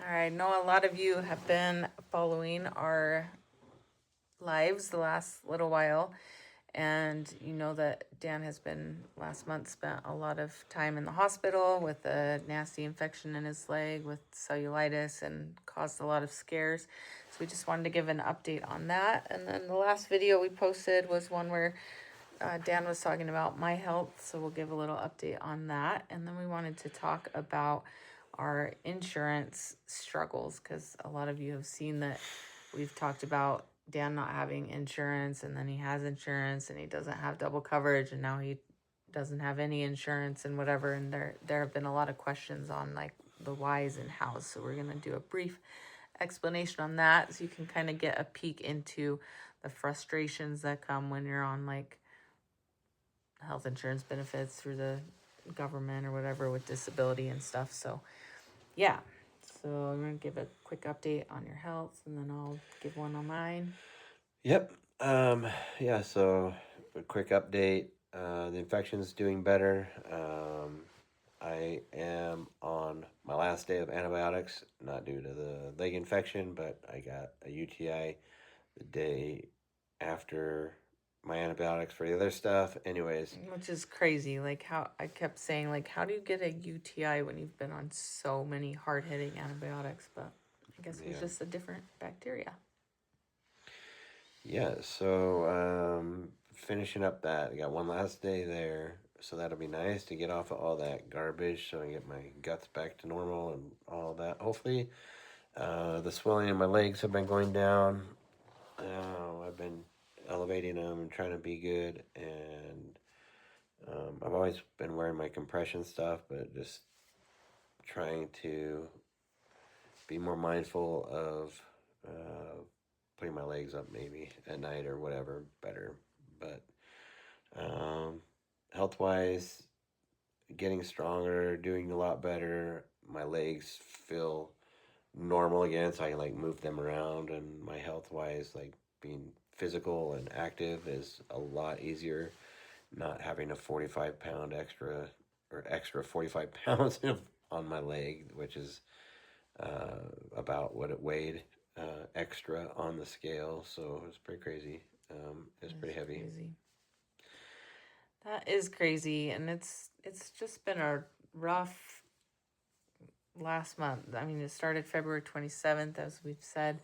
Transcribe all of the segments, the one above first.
All right, I know a lot of you have been following our lives the last little while, and you know that Dan has been last month spent a lot of time in the hospital with a nasty infection in his leg with cellulitis and caused a lot of scares. So we just wanted to give an update on that. And then the last video we posted was one where Dan was talking about my health, so we'll give a little update on that. And then we wanted to talk about our insurance struggles, because a lot of you have seen that we've talked about Dan not having insurance, and then he has insurance and he doesn't have double coverage, and now he doesn't have any insurance and whatever. And there have been a lot of questions on like the whys and hows. So we're gonna do a brief explanation on that, so you can kind of get a peek into the frustrations that come when you're on like health insurance benefits through the government or whatever with disability and stuff. So yeah, so I'm gonna give a quick update on your health, and then I'll give one on mine. Yep. Yeah, so a quick update. The infection's doing better. I am on my last day of antibiotics, not due to the leg infection, but I got a UTI the day after my antibiotics for the other stuff. Anyways. Which is crazy. Like, how I kept saying, like, how do you get a UTI when you've been on so many hard-hitting antibiotics? But I guess it was just a different bacteria. Yeah, so finishing up that. I got one last day there, so that'll be nice to get off of all that garbage so I get my guts back to normal and all that. Hopefully, the swelling in my legs have been going down. I've been elevating them and trying to be good, and I've always been wearing my compression stuff, but just trying to be more mindful of putting my legs up maybe at night or whatever better. But health wise, getting stronger, doing a lot better. My legs feel normal again, so I can like move them around. And my health wise, like being physical and active is a lot easier. Not having a 45-pound extra 45 pounds on my leg, which is about what it weighed extra on the scale. So it's pretty crazy. It's pretty heavy. Crazy. That is crazy, and it's just been a rough last month. I mean, it started February 27th, as we've said,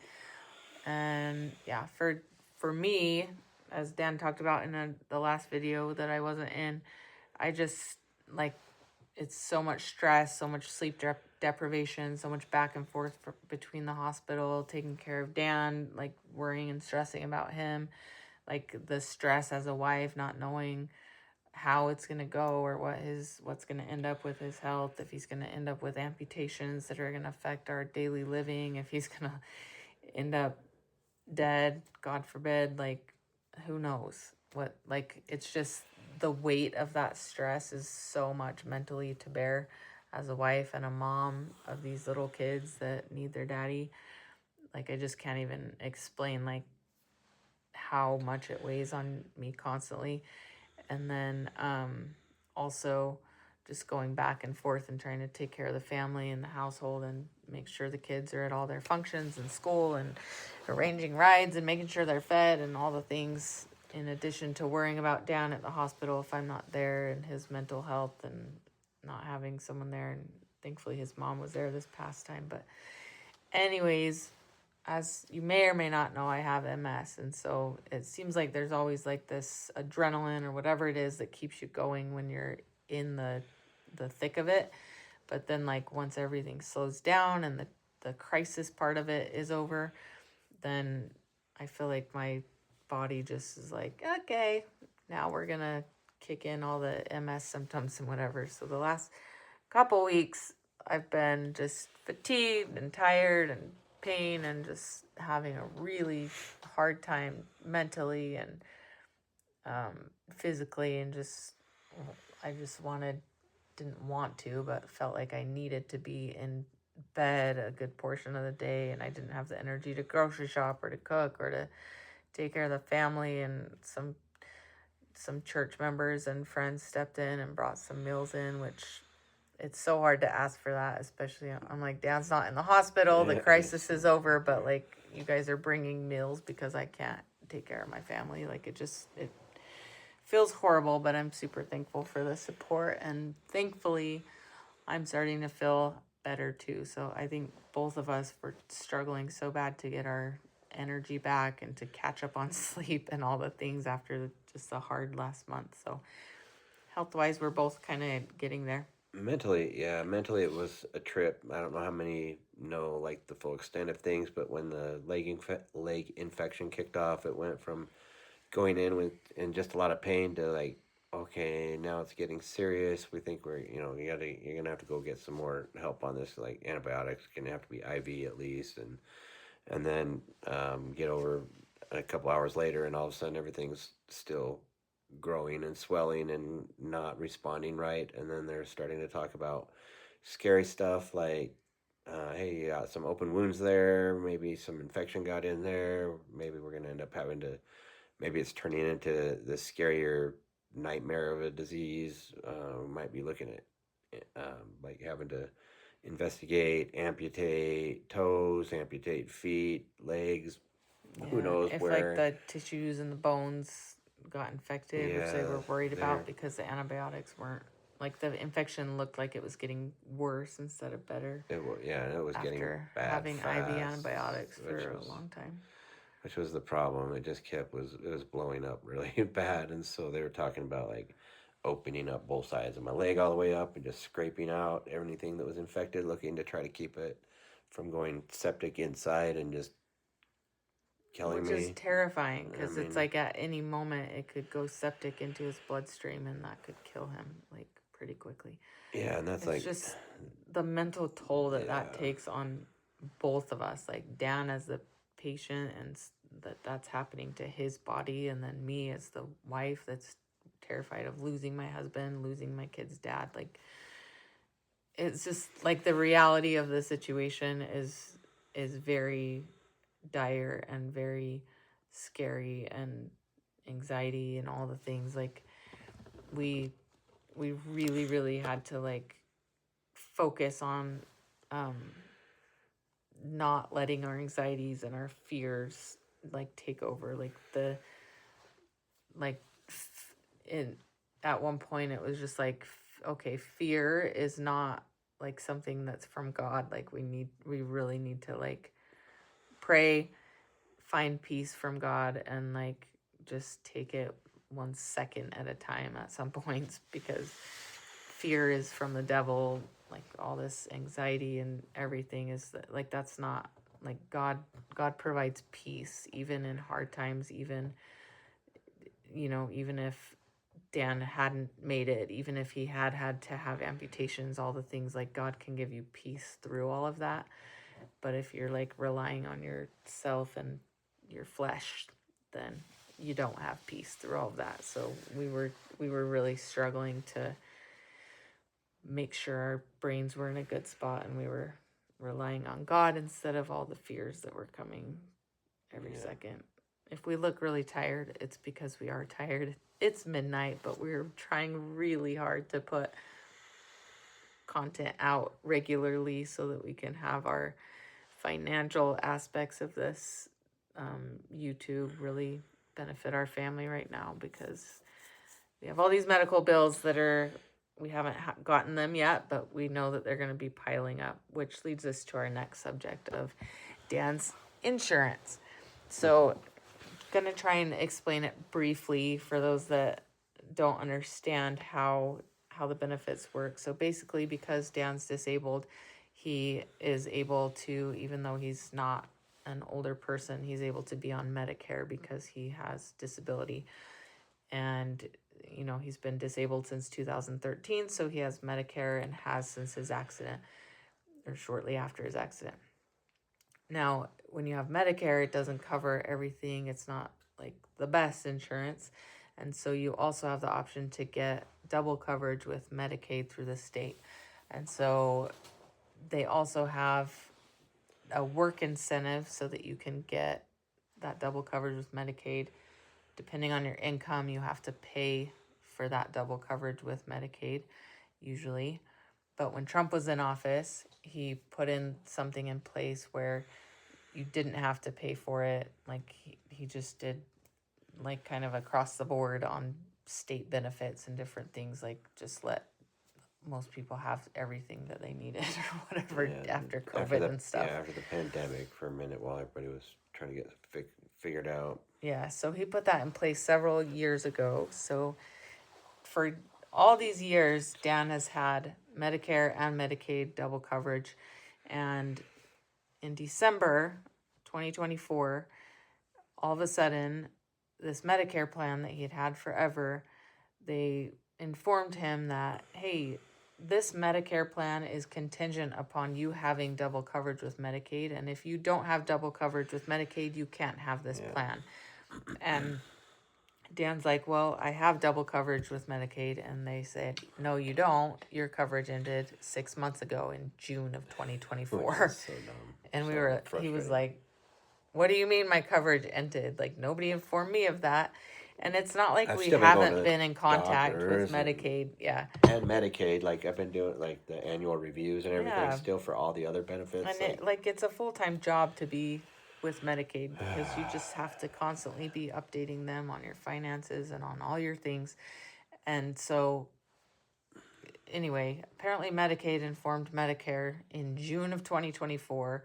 and yeah, for me, as Dan talked about in the last video that I wasn't in, I just like it's so much stress, so much sleep deprivation, so much back and forth between the hospital, taking care of Dan, like worrying and stressing about him, like the stress as a wife, not knowing how it's going to go or what's going to end up with his health, if he's going to end up with amputations that are going to affect our daily living, if he's going to end up dead, God forbid, like who knows what, like it's just the weight of that stress is so much mentally to bear as a wife and a mom of these little kids that need their daddy. Like I just can't even explain like how much it weighs on me constantly. And then also just going back and forth and trying to take care of the family and the household and make sure the kids are at all their functions in school and arranging rides and making sure they're fed and all the things, in addition to worrying about Dan at the hospital if I'm not there, and his mental health and not having someone there. And thankfully his mom was there this past time. But anyways, as you may or may not know, I have MS. And so it seems like there's always like this adrenaline or whatever it is that keeps you going when you're in the thick of it. But then like once everything slows down and the crisis part of it is over, then I feel like my body just is like, okay, now we're going to kick in all the MS symptoms and whatever. So the last couple weeks, I've been just fatigued and tired and pain and just having a really hard time mentally and physically, and just I just didn't want to, but felt like I needed to be in bed a good portion of the day, and I didn't have the energy to grocery shop or to cook or to take care of the family. And some church members and friends stepped in and brought some meals in, which it's so hard to ask for that, especially I'm like, Dan's not in the hospital, the Yeah, crisis is over, but like you guys are bringing meals because I can't take care of my family. Like it feels horrible, but I'm super thankful for the support, and thankfully I'm starting to feel better too. So I think both of us were struggling so bad to get our energy back and to catch up on sleep and all the things after just a hard last month. So health wise, we're both kind of getting there. mentally it was a trip. I don't know how many know like the full extent of things, but when the leg infection kicked off, it went from going in with in just a lot of pain to like, okay, now it's getting serious. We think you're gonna have to go get some more help on this. Like antibiotics gonna have to be IV at least, and then get over a couple hours later, and all of a sudden everything's still growing and swelling and not responding right. And then they're starting to talk about scary stuff like, hey, you got some open wounds there, maybe some infection got in there, maybe we're going to end up having to, maybe it's turning into the scarier nightmare of a disease. We might be looking at like having to investigate, amputate toes, amputate feet, legs, who Yeah, knows if like where. the tissues and the bones got infected, which they Yeah, were worried they're about because the antibiotics weren't, like the infection looked like it was getting worse instead of better it was getting after bad having IV fast, antibiotics which for a was long time. which was the problem. It just kept was it was blowing up really bad, and so they were talking about like opening up both sides of my leg all the way up and just scraping out everything that was infected, looking to try to keep it from going septic inside and just killing Which is me. terrifying I because it's mean, like at any moment it could go septic into his bloodstream and that could kill him like pretty quickly. yeah, and that's It's like, just the mental toll that that yeah, takes on both of us, like Dan as the patient and that's happening to his body, and then me as the wife that's terrified of losing my husband, losing my kid's dad. Like it's just like the reality of the situation is very dire and very scary, and anxiety and all the things. Like we we really had to like focus on um not letting our anxieties and our fears like take over. Like the like in at one point it was just like okay, fear is not like something that's from God. Like we really need to like pray, find peace from God, and like just take it 1 second at a time at some points, because fear is from the devil. Like all this anxiety and everything is like that's not like God provides peace even in hard times, even even if Dan hadn't made it, even if he had to have amputations, all the things, like God can give you peace through all of that. But if you're like relying on yourself and your flesh, then you don't have peace through all of that. So we were really struggling to make sure our brains were in a good spot, and we were relying on God instead of all the fears that were coming every yeah, second. If we look really tired, it's because we are tired. It's midnight, but we're trying really hard to put content out regularly so that we can have our financial aspects of this YouTube really benefit our family right now, because we have all these medical bills that are, we haven't gotten them yet, but we know that they're going to be piling up, which leads us to our next subject of Dan's insurance. So going to try and explain it briefly for those that don't understand how the benefits work. So basically, because Dan's disabled, he is able to, even though he's not an older person, he's able to be on Medicare because he has disability. And he's been disabled since 2013, so he has Medicare and has since his accident, or shortly after his accident. Now, when you have Medicare, it doesn't cover everything. It's not like the best insurance. And so you also have the option to get double coverage with Medicaid through the state. And so they also have a work incentive so that you can get that double coverage with Medicaid. Depending on your income, you have to pay for that double coverage with Medicaid, usually. But when Trump was in office, he put in something in place where you didn't have to pay for it. Like he just did like kind of across the board on state benefits and different things, like just let most people have everything that they needed or whatever after COVID and stuff. Yeah, after the pandemic for a minute while everybody was trying to get figured out. Yeah, so he put that in place several years ago. So for all these years, Dan has had Medicare and Medicaid double coverage. And in December 2024, all of a sudden, this Medicare plan that he had had forever, they informed him that, hey, this Medicare plan is contingent upon you having double coverage with Medicaid. And if you don't have double coverage with Medicaid, you can't have this plan. And Dan's like, well, I have double coverage with Medicaid. And they said, no, you don't. Your coverage ended 6 months ago in June of 2024. So dumb. And So he was like, what do you mean my coverage ended? Like, nobody informed me of that. And it's not like we haven't been in contact with Medicaid. And Medicaid, like I've been doing like the annual reviews and everything still for all the other benefits. And it's a full-time job to be with Medicaid because you just have to constantly be updating them on your finances and on all your things. And so anyway, apparently Medicaid informed Medicare in June of 2024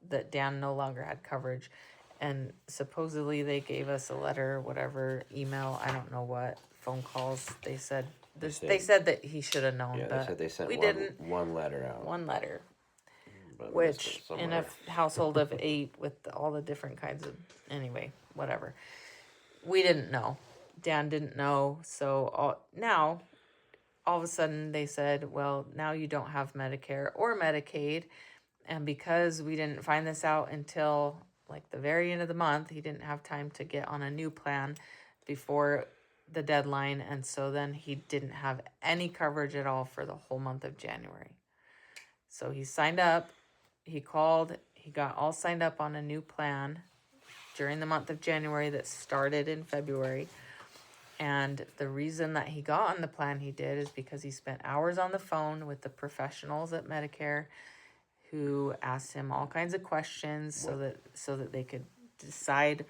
that Dan no longer had coverage. And supposedly they gave us a letter, whatever, email, I don't know what, phone calls. They said that he should have known. Yeah, but they said they sent one letter out. One letter. Which, in a household of 8 with all the different kinds of... Anyway, whatever. We didn't know. Dan didn't know. So now, all of a sudden, they said, well, now you don't have Medicare or Medicaid. And because we didn't find this out until like the very end of the month, he didn't have time to get on a new plan before the deadline. And so then he didn't have any coverage at all for the whole month of January. So he signed up, he called, he got all signed up on a new plan during the month of January that started in February. And the reason that he got on the plan he did is because he spent hours on the phone with the professionals at Medicare who asked him all kinds of questions so that they could decide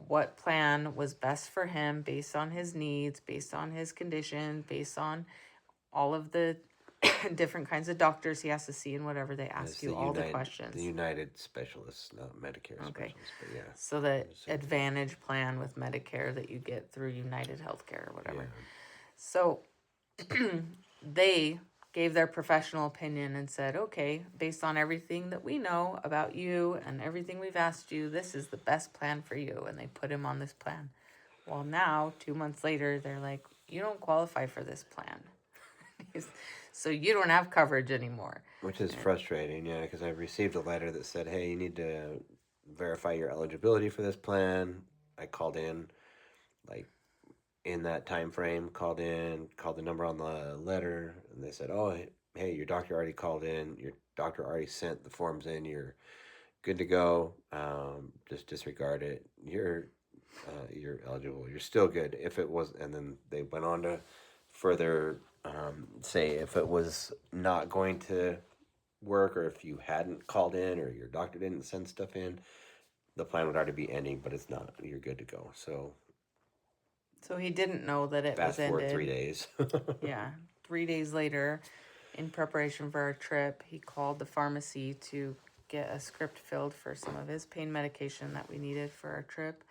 what plan was best for him based on his needs, based on his condition, based on all of the different kinds of doctors he has to see and whatever. They ask you all the questions. The United specialists, not Medicare specialists, but yeah. So the Advantage plan with Medicare that you get through United Healthcare or whatever. Yeah. So they gave their professional opinion and said, okay, based on everything that we know about you and everything we've asked you, this is the best plan for you. And they put him on this plan. Well, now, 2 months later, they're like, you don't qualify for this plan. So you don't have coverage anymore. Which is frustrating, yeah, because I received a letter that said, hey, you need to verify your eligibility for this plan. I called in, like, in that time frame, called the number on the letter, and they said, oh, hey, your doctor already called in, your doctor already sent the forms in, you're good to go, just disregard it, you're eligible, you're still good. If it was, and then they went on to further say if it was not going to work, or if you hadn't called in, or your doctor didn't send stuff in, the plan would already be ending, but it's not, you're good to go. So he didn't know that it was ended. Fast forward 3 days. Yeah. 3 days later, in preparation for our trip, he called the pharmacy to get a script filled for some of his pain medication that we needed for our trip.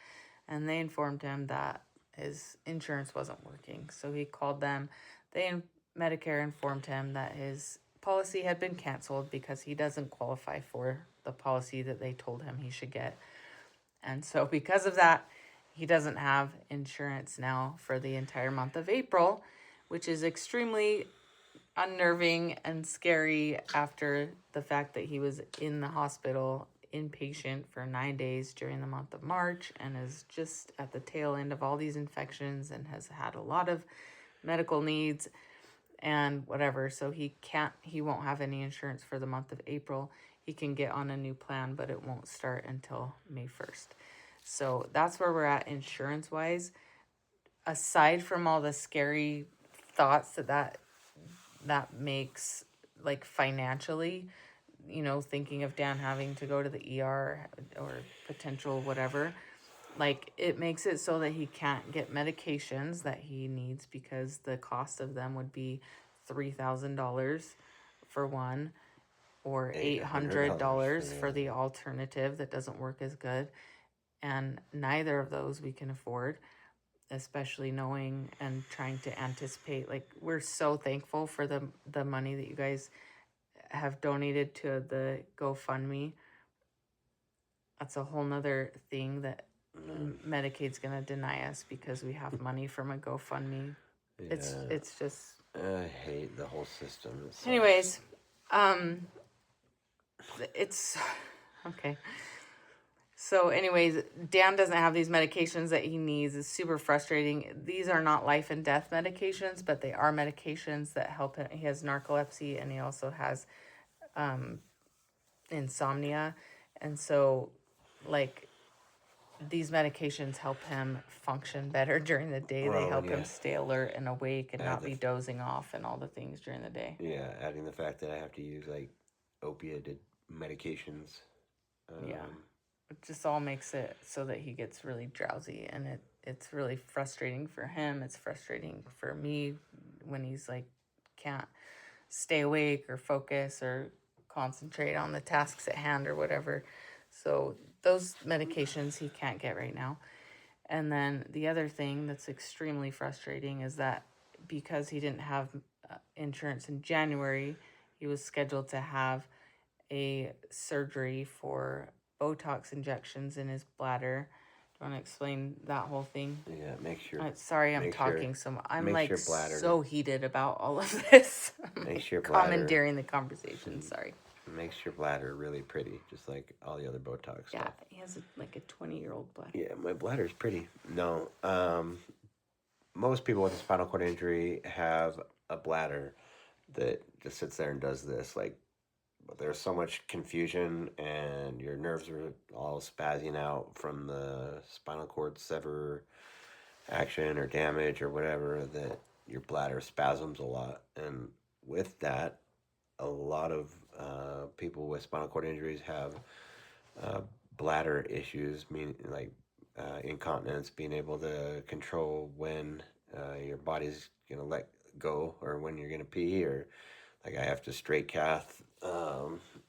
And they informed him that his insurance wasn't working. So he called them. Medicare informed him that his policy had been canceled because he doesn't qualify for the policy that they told him he should get. And so because of that, he doesn't have insurance now for the entire month of April, which is extremely unnerving and scary after the fact that he was in the hospital inpatient for 9 days during the month of March and is just at the tail end of all these infections and has had a lot of medical needs and whatever. So he won't have any insurance for the month of April. He can get on a new plan, but it won't start until May 1st. So that's where we're at insurance-wise. Aside from all the scary thoughts that makes like financially, thinking of Dan having to go to the ER or potential whatever, like it makes it so that he can't get medications that he needs because the cost of them would be $3,000 for one, or $800 for the alternative that doesn't work as good. And neither of those we can afford, especially knowing and trying to anticipate. Like, we're so thankful for the money that you guys have donated to the GoFundMe. That's a whole nother thing that Medicaid's gonna deny us because we have money from a GoFundMe. Yeah. It's just, I hate the whole system. anyways, it's okay. So, anyways, Dan doesn't have these medications that he needs. It's super frustrating. These are not life and death medications, but they are medications that help him. He has narcolepsy and he also has insomnia. And so, like, these medications help him function better during the day. They help him stay alert and awake and not be dozing off and all the things during the day. Yeah, adding the fact that I have to use like opiate medications. Yeah. It just all makes it so that he gets really drowsy, and it's really frustrating for him. It's frustrating for me when he's like can't stay awake or focus or concentrate on the tasks at hand or whatever. So those medications he can't get right now. And then the other thing that's extremely frustrating is that because he didn't have insurance in January, he was scheduled to have a surgery for Botox injections in his bladder. Do you want to explain that whole thing? Yeah, make sure. Sorry, I'm talking so much. I'm like so heated about all of this. Makes your bladder commandeering the conversation. Sorry. Makes your bladder really pretty, just like all the other Botox stuff. Yeah, he has like a 20-year-old bladder. Yeah, my bladder's pretty. No, most people with a spinal cord injury have a bladder that just sits there and does this. Like, there's so much confusion and your nerves are all spazzing out from the spinal cord sever action or damage or whatever that your bladder spasms a lot. And with that, a lot of people with spinal cord injuries have bladder issues, meaning like incontinence, being able to control when your body's gonna let go or when you're gonna pee, or like I have to straight cath,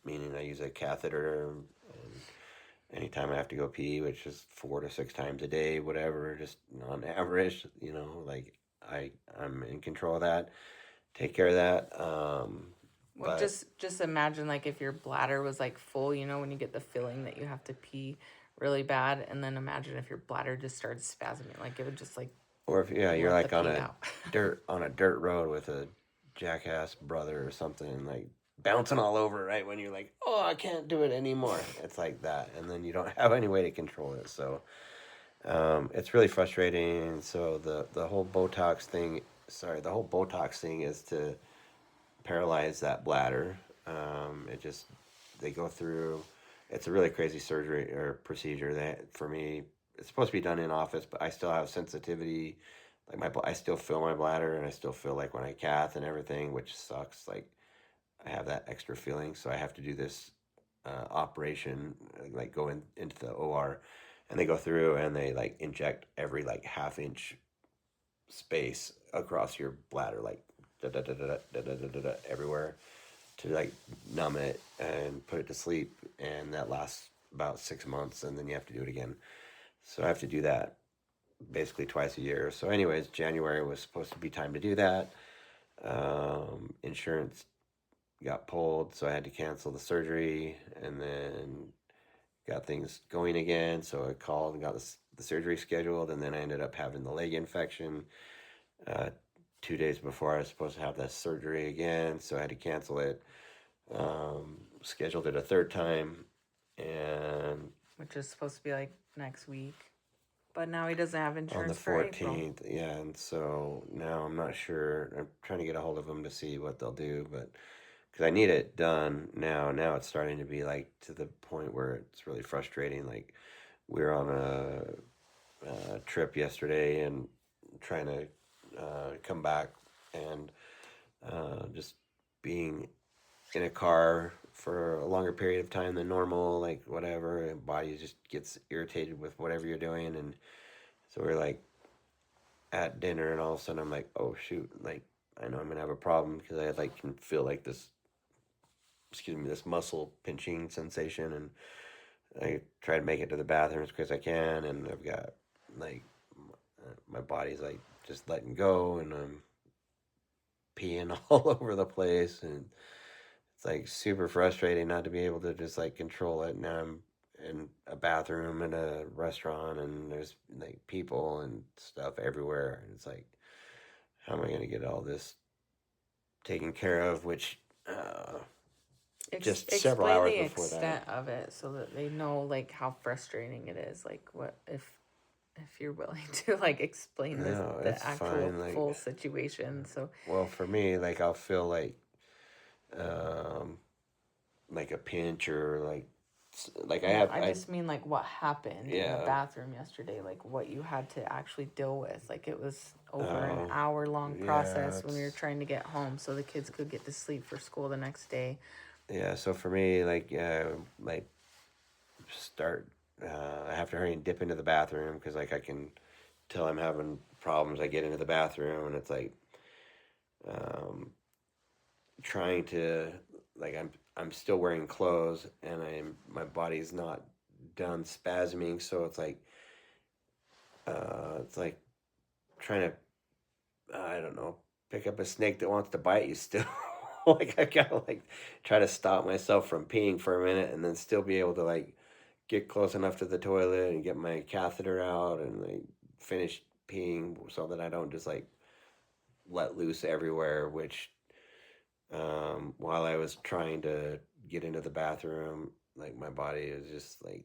meaning I use a catheter anytime I have to go pee, which is 4 to 6 times a day, whatever, just on average, like I'm in control of that, take care of that. Well, just imagine like if your bladder was like full, when you get the feeling that you have to pee really bad, and then imagine if your bladder just started spasming, like it would just like. Or if you're like on a dirt road with a jackass brother or something, like bouncing all over right when you're like, oh, I can't do it anymore. It's like that, and then you don't have any way to control it. So it's really frustrating. So the whole Botox thing. Sorry, the whole Botox thing is to paralyze that bladder. They go through. It's a really crazy surgery or procedure that for me it's supposed to be done in office, but I still have sensitivity. Like I still feel my bladder, and I still feel like when I cath and everything, which sucks. Like I have that extra feeling, so I have to do this operation, like go into the OR, and they go through and they like inject every like half-inch space across your bladder, like everywhere, to like numb it and put it to sleep, and that lasts about 6 months, and then you have to do it again. So I have to do that basically twice a year. So anyways, January was supposed to be time to do that. Insurance got pulled, so I had to cancel the surgery, and then got things going again. So I called and got the surgery scheduled, and then I ended up having the leg infection 2 days before I was supposed to have that surgery again, so I had to cancel it. Scheduled it a third time, and which is supposed to be like next week, but now he doesn't have insurance on the for April. 14th. Yeah, and so now I'm not sure. I'm trying to get a hold of them to see what they'll do, but because I need it done now. Now it's starting to be like to the point where it's really frustrating. Like we were on a trip yesterday and trying to come back, and just being in a car for a longer period of time than normal, like whatever, and body just gets irritated with whatever you're doing, and so we're like at dinner, and all of a sudden I'm like, oh shoot, like I know I'm gonna have a problem because I like can feel like this, excuse me, this muscle pinching sensation, and I try to make it to the bathroom as quick as I can, and I've got like my body's like just letting go, and I'm peeing all over the place, and it's like super frustrating not to be able to just like control it. Now I'm in a bathroom in a restaurant, and there's like people and stuff everywhere, and it's like, how am I going to get all this taken care of? Which just several Explain hours the before that. extent of it so that they know like how frustrating it is. Like what if you're willing to like explain this No, the it's actual fine. Like, full situation. So well, for me, like I'll feel um, like a pinch, or like I no, have, I just mean like what happened in the yeah, bathroom yesterday, like what you had to actually deal with. Like it was over an uh, hour long yeah, process when we were trying to get home so the kids could get to sleep for school the next day. yeah. So for me, like start, I have to hurry and dip into the bathroom because like I can tell I'm having problems. I get into the bathroom, and it's like um, trying to, like I'm still wearing clothes, and my body's not done spasming, so it's like trying to, I don't know, pick up a snake that wants to bite you still. Like I gotta like try to stop myself from peeing for a minute, and then still be able to like get close enough to the toilet and get my catheter out and like finish peeing so that I don't just like let loose everywhere. Which while I was trying to get into the bathroom, like my body is just like,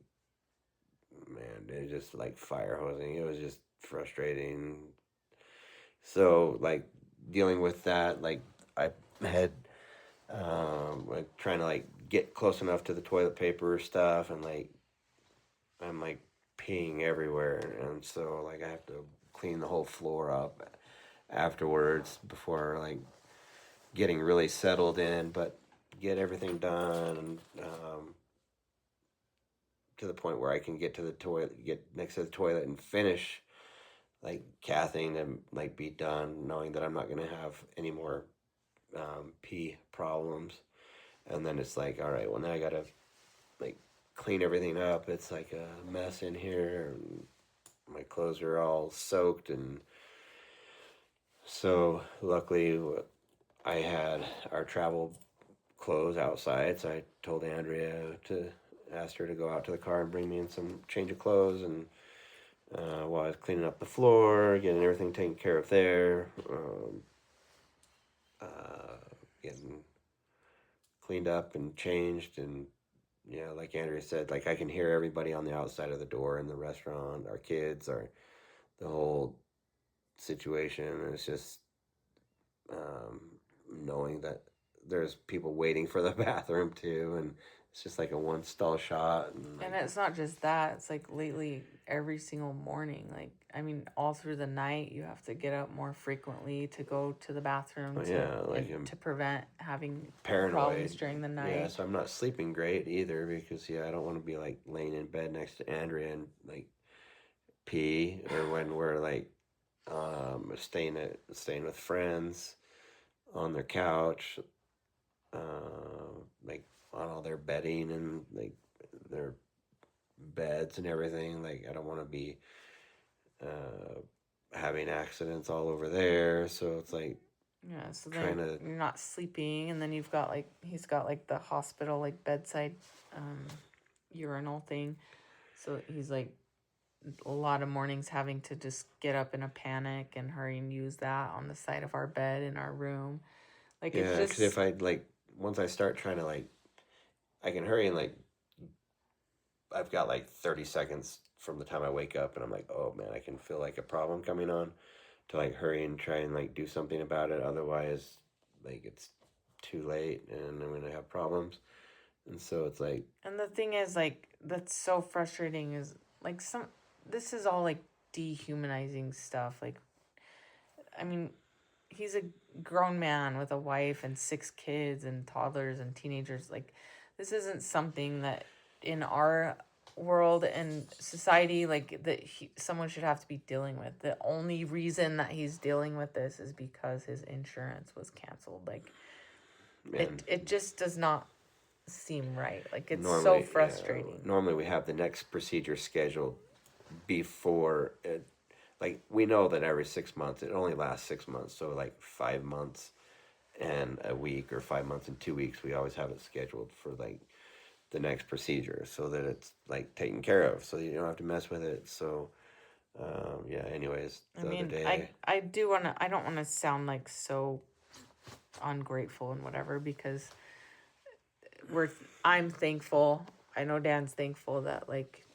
man, it just like fire hosing. It was just frustrating. So like dealing with that, like I had like trying to like get close enough to the toilet paper stuff, and like I'm like peeing everywhere, and so like I have to clean the whole floor up afterwards before like getting really settled in, but get everything done, and to the point where I can get to the toilet, get next to the toilet, and finish like cathing and like be done, knowing that I'm not gonna have any more pee problems. And then it's like, all right, well now I gotta like clean everything up. It's like a mess in here, and my clothes are all soaked, and so luckily I had our travel clothes outside, so I told Andrea to ask her to go out to the car and bring me in some change of clothes, and while I was cleaning up the floor, getting everything taken care of there, getting cleaned up and changed, and yeah, like Andrea said, like I can hear everybody on the outside of the door in the restaurant, our kids, our the whole situation. It's just um, knowing that there's people waiting for the bathroom too, and it's just like a one stall shot, and And like, it's not just that, it's like lately every single morning. Like I mean all through the night you have to get up more frequently to go to the bathroom oh to yeah, like I'm to prevent having problems paranoid. during the Yeah, night. so I'm not sleeping great either because yeah, I don't want to be like laying in bed next to Andrea and like pee, or when we're like staying with friends on their couch, like on all their bedding and like their beds and everything. Like I don't want to be uh, having accidents all over there. So it's like Yeah, so trying then to, you're not sleeping, and then you've got like he's got like the hospital like bedside um, urinal thing. So he's like a lot of mornings having to just get up in a panic and hurry and use that on the side of our bed in our room. Like it's yeah, because if just I like, once I start trying to like, I can hurry and like, I've got like 30 seconds from the time I wake up, and I'm like, oh man, I can feel like a problem coming on, to like hurry and try and like do something about it. Otherwise, like it's too late and I'm gonna have problems. And so it's like, and the thing is like that's so frustrating is like this is all like dehumanizing stuff. Like I mean he's a grown man with a wife and 6 kids and toddlers and teenagers. Like, this isn't something that in our world and society, like, that someone should have to be dealing with. The only reason that he's dealing with this is because his insurance was canceled. Like, Man, it just does not seem right. Like, it's so normally, yeah, frustrating. normally we have the next procedure scheduled before it. Like we know that every 6 months, it only lasts 6 months. So like 5 months and a week, or 5 months and 2 weeks, we always have it scheduled for like the next procedure, so that it's like taken care of, so you don't have to mess with it. So yeah. Anyways, I the other mean, day, I do want to, I don't want to sound like so ungrateful and whatever, because we're I'm thankful. I know Dan's thankful that, like,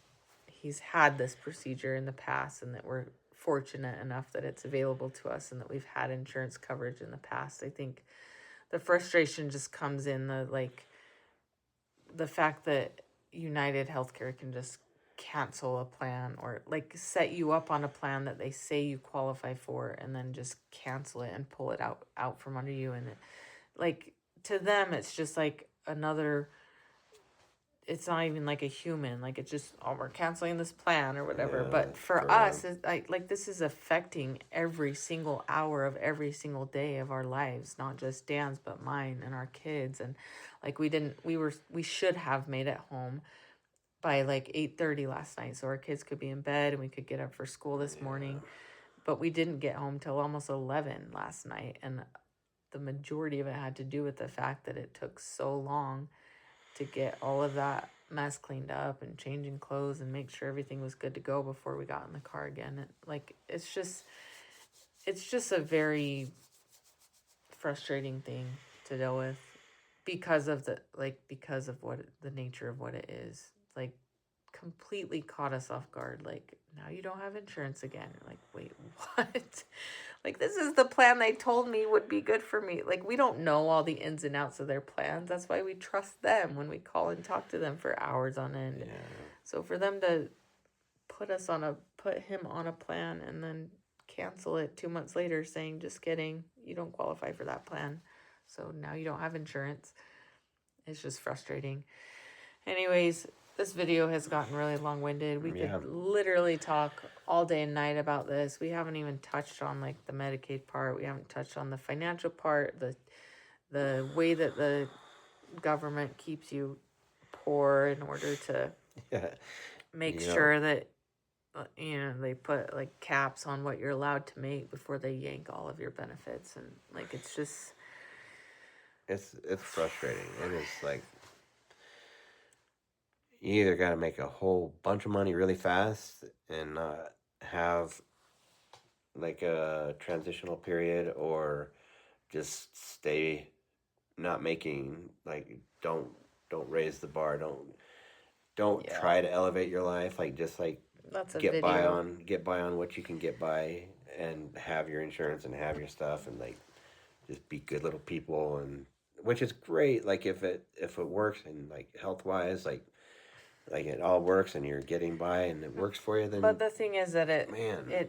he's had this procedure in the past, and that we're fortunate enough that it's available to us, and that we've had insurance coverage in the past. I think the frustration just comes in the, like, the fact that United Healthcare can just cancel a plan, or like set you up on a plan that they say you qualify for, and then just cancel it and pull it out from under you. And it, like, to them it's just like another, it's not even like a human, like, it's just, oh, we're canceling this plan or whatever. yeah, But for us, it's like this is affecting every single hour of every single day of our lives, not just Dan's but mine and our kids. And like, we should have made it home by like 8:30 last night, so our kids could be in bed and we could get up for school this morning. But we didn't get home till almost 11 last night, and the majority of it had to do with the fact that it took so long to get all of that mess cleaned up and changing clothes and make sure everything was good to go before we got in the car again. And like, it's just a very frustrating thing to deal with, because of the, like, because of what the nature of what it is. Like, completely caught us off guard. Like, now you don't have insurance again. You're like, wait, what? Like, this is the plan they told me would be good for me. Like, we don't know all the ins and outs of their plans. That's why we trust them when we call and talk to them for hours on end. yeah. So for them to put him on a plan and then cancel it 2 months later, saying, just kidding, you don't qualify for that plan, so now you don't have insurance, it's just frustrating. Anyways, this video has gotten really long-winded. We Yeah. could literally talk all day and night about this. We haven't even touched on, like, the Medicaid part. We haven't touched on the financial part, the way that the government keeps you poor in order to Yeah. make You know, sure that, they put like caps on what you're allowed to make before they yank all of your benefits. And like, it's just, it's frustrating. It is like, you either got to make a whole bunch of money really fast and not have like a transitional period, or just stay not making, like, don't raise the bar, don't yeah, try to elevate your life, like, just like that's a get by video. on what you can get by, and have your insurance and have your stuff, and like just be good little people. And which is great, like, if it works, and like health wise, like it all works and you're getting by and it works for you, then But the thing is that man,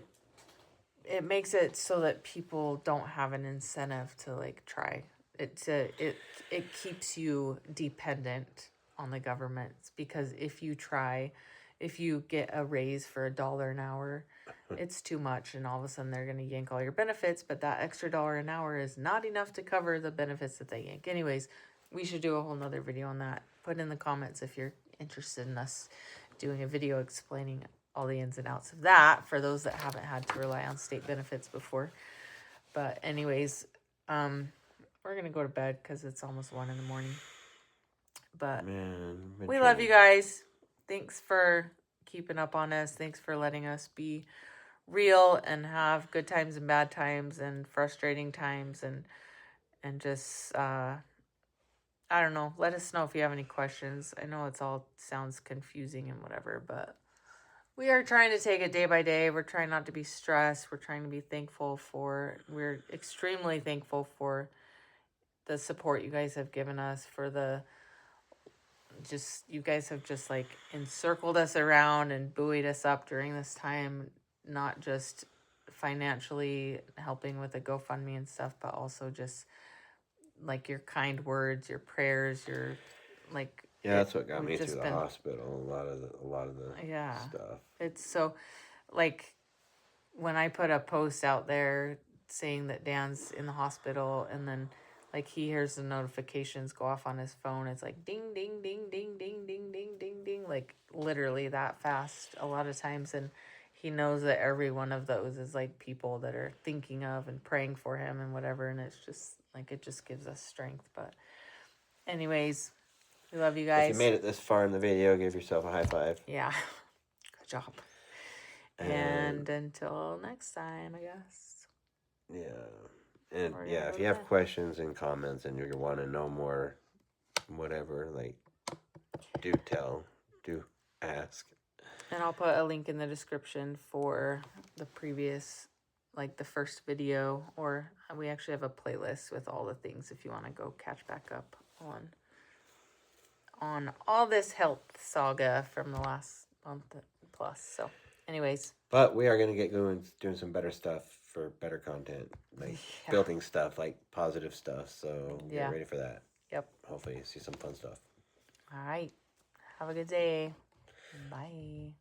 it makes it so that people don't have an incentive to, like, try it. It keeps you dependent on the government, because if you get a raise for $1 an hour, it's too much, and all of a sudden they're going to yank all your benefits. But that extra $1 an hour is not enough to cover the benefits that they yank. Anyways, we should do a whole nother video on that. Put in the comments if you're interested in us doing a video explaining all the ins and outs of that, for those that haven't had to rely on state benefits before. But anyways, we're gonna go to bed because it's almost 1 a.m. But man, we love you guys. Thanks for keeping up on us. Thanks for letting us be real and have good times and bad times and frustrating times, and just I don't know. Let us know if you have any questions. I know it's all sounds confusing and whatever, but we are trying to take it day by day. We're trying not to be stressed. We're trying to be thankful for, we're extremely thankful for the support you guys have given us, for you guys have just, like, encircled us around and buoyed us up during this time, not just financially helping with the GoFundMe and stuff, but also just like your kind words, your prayers, your like. Yeah, that's what got we've me just through the been, hospital. A lot of the yeah. stuff. It's so like when I put a post out there saying that Dan's in the hospital, and then like he hears the notifications go off on his phone, it's like ding ding ding ding ding ding ding ding ding, like literally that fast a lot of times. And he knows that every one of those is like people that are thinking of and praying for him and whatever, and it's just like it just gives us strength. But anyways, we love you If you guys. made it this far in the video, give yourself a high five. Yeah. Good job. And until next time, I guess. Yeah. And We're gonna yeah, go if to you have bed. questions and comments and you want to know more, whatever, like, do tell, do ask. And I'll put a link in the description for the previous, like the first video, or we actually have a playlist with all the things if you want to go catch back up on all this health saga from the last month plus. So, anyways. But we are going to get going doing some better stuff for better content, like building stuff, like positive stuff. So get ready for that. Yep. Hopefully you see some fun stuff. All right. Have a good day. Bye.